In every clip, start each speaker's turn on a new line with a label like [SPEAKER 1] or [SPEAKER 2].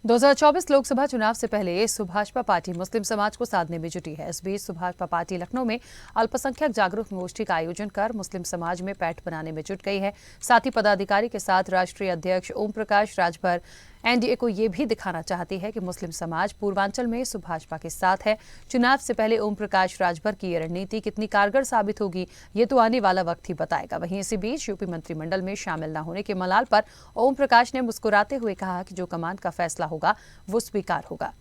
[SPEAKER 1] 2024 लोकसभा चुनाव से पहले सुभाषपा पार्टी मुस्लिम समाज को साधने में जुटी है। इस बीच सुभाषपा पार्टी लखनऊ में अल्पसंख्यक जागरूक गोष्ठी का आयोजन कर मुस्लिम समाज में पैठ बनाने में जुट गई है। साथ ही पदाधिकारी के साथ राष्ट्रीय अध्यक्ष ओम प्रकाश राजभर एनडीए को ये भी दिखाना चाहती है कि मुस्लिम समाज पूर्वांचल में सुभाषपा के साथ है। चुनाव से पहले ओम प्रकाश राजभर की ये रणनीति कितनी कारगर साबित होगी, ये तो आने वाला वक्त ही बताएगा। वहीं इसी बीच यूपी मंत्रिमंडल में शामिल न होने के मलाल पर ओम प्रकाश ने मुस्कुराते हुए कहा कि जो कमान का फैसला होगा वो स्वीकार होगा।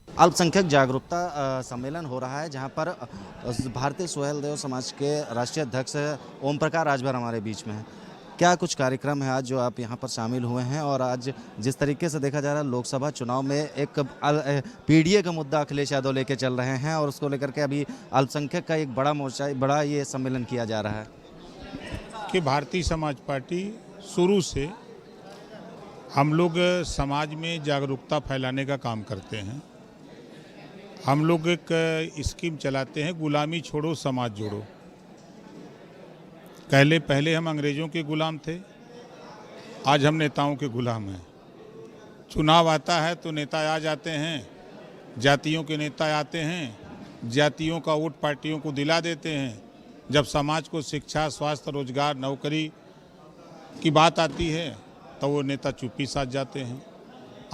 [SPEAKER 2] अल्पसंख्यक जागरूकता सम्मेलन हो रहा है, जहां पर भारतीय सोहेल देव समाज के राष्ट्रीय अध्यक्ष ओम प्रकाश राजभर हमारे बीच में है। क्या कुछ कार्यक्रम है आज जो आप यहां पर शामिल हुए हैं? और आज जिस तरीके से देखा जा रहा है लोकसभा चुनाव में एक पीडीए का मुद्दा अखिलेश यादव लेके चल रहे हैं और उसको लेकर के अभी अल्पसंख्यक का एक बड़ा ये सम्मेलन किया जा रहा है
[SPEAKER 3] कि भारतीय समाज पार्टी शुरू से हम लोग समाज में जागरूकता फैलाने का काम करते हैं। हम लोग एक स्कीम चलाते हैं, गुलामी छोड़ो समाज जोड़ो। पहले हम अंग्रेज़ों के गुलाम थे, आज हम नेताओं के गुलाम हैं। चुनाव आता है तो नेता आ जाते हैं, जातियों के नेता आते हैं, जातियों का वोट पार्टियों को दिला देते हैं। जब समाज को शिक्षा, स्वास्थ्य, रोजगार, नौकरी की बात आती है तो वो नेता चुप्पी साध जाते हैं।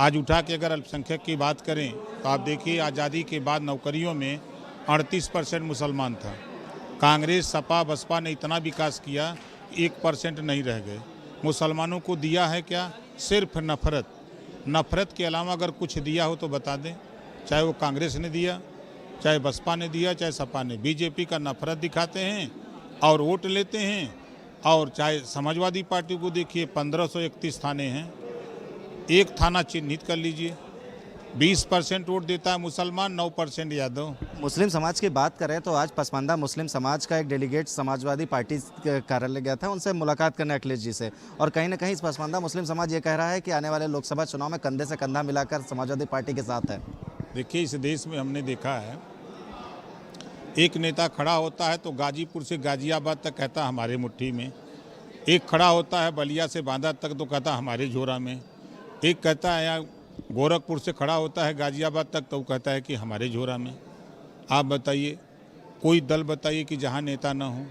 [SPEAKER 3] आज उठा के अगर अल्पसंख्यक की बात करें तो आप देखिए, आज़ादी के बाद नौकरियों में 38% मुसलमान था। कांग्रेस, सपा, बसपा ने इतना विकास किया, 1% नहीं रह गए। मुसलमानों को दिया है क्या? सिर्फ नफरत। नफरत के अलावा अगर कुछ दिया हो तो बता दें। चाहे वो कांग्रेस ने दिया, चाहे बसपा ने दिया, चाहे सपा ने। बीजेपी का नफरत दिखाते हैं और वोट लेते हैं। और चाहे समाजवादी पार्टी को देखिए, 1531 थाने हैं, एक थाना चिन्हित कर लीजिए। 20% वोट देता है मुसलमान, 9% यादव।
[SPEAKER 2] मुस्लिम समाज की बात करें तो आज पसमानदा मुस्लिम समाज का एक डेलीगेट समाजवादी पार्टी कार्यालय गया था, उनसे मुलाकात करने अखिलेश जी से। और कहीं ना कहीं इस पसमानदा मुस्लिम समाज ये कह रहा है कि आने वाले लोकसभा चुनाव में कंधे से कंधा मिलाकर समाजवादी पार्टी के साथ है।
[SPEAKER 3] देखिए, इस देश में हमने देखा है, एक नेता खड़ा होता है तो गाजीपुर से गाजियाबाद तक कहता हमारे मुट्ठी में। एक खड़ा होता है बलिया से बांदा तक तो कहता हमारे झोरा में। एक कहता है यहाँ गोरखपुर से खड़ा होता है गाजियाबाद तक तो कहता है कि हमारे झोरा में। आप बताइए, कोई दल बताइए कि जहाँ नेता ना हो।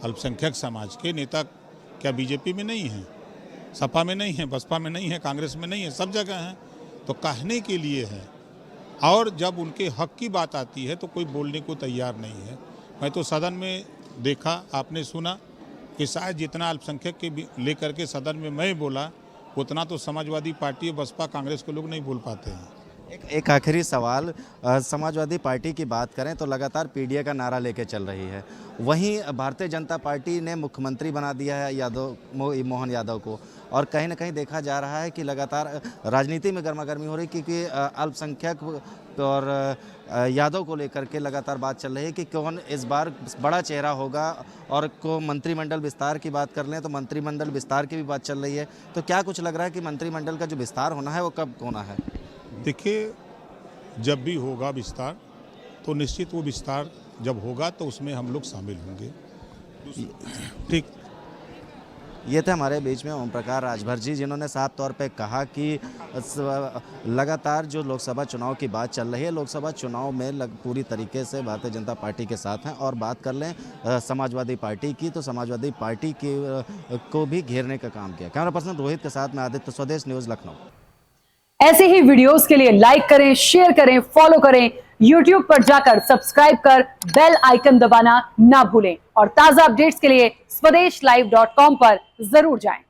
[SPEAKER 3] अल्पसंख्यक समाज के नेता क्या बीजेपी में नहीं है, सपा में नहीं है, बसपा में नहीं है, कांग्रेस में नहीं है? सब जगह हैं। तो कहने के लिए है, और जब उनके हक की बात आती है तो कोई बोलने को तैयार नहीं है। मैं तो सदन में देखा, आपने सुना कि शायद जितना अल्पसंख्यक के लेकर के सदन में मैं बोला, उतना तो समाजवादी पार्टी, बसपा, कांग्रेस के लोग नहीं बोल पाते हैं।
[SPEAKER 2] एक आखिरी सवाल, समाजवादी पार्टी की बात करें तो लगातार पीडीए का नारा लेके चल रही है। वहीं भारतीय जनता पार्टी ने मुख्यमंत्री बना दिया है मोहन यादव को। और कहीं ना कहीं देखा जा रहा है कि लगातार राजनीति में गर्मागर्मी हो रही, क्योंकि अल्पसंख्यक और यादव को लेकर के लगातार बात चल रही है कि कौन इस बार बड़ा चेहरा होगा। और को मंत्रिमंडल विस्तार की बात कर लें तो मंत्रिमंडल विस्तार की भी बात चल रही है। तो क्या कुछ लग रहा है कि मंत्रिमंडल का जो विस्तार होना है वो कब होना है?
[SPEAKER 3] देखिए, जब भी होगा विस्तार तो निश्चित वो विस्तार जब होगा तो उसमें हम लोग शामिल होंगे। ठीक,
[SPEAKER 2] ये थे हमारे बीच में ओम प्रकाश राजभर जी, जिन्होंने साफ तौर पे कहा कि लगातार जो लोकसभा चुनाव की बात चल रही है, लोकसभा चुनाव में पूरी तरीके से भारतीय जनता पार्टी के साथ हैं। और बात कर लें समाजवादी पार्टी की, तो समाजवादी पार्टी को भी घेरने का काम किया। कैमरा पर्सन रोहित के साथ में आदित्य, स्वदेश न्यूज़, लखनऊ।
[SPEAKER 4] ऐसे ही वीडियोस के लिए लाइक करें, शेयर करें, फॉलो करें। YouTube पर जाकर सब्सक्राइब कर बेल आइकन दबाना ना भूलें। और ताजा अपडेट्स के लिए SwadeshLive.com पर जरूर जाएं।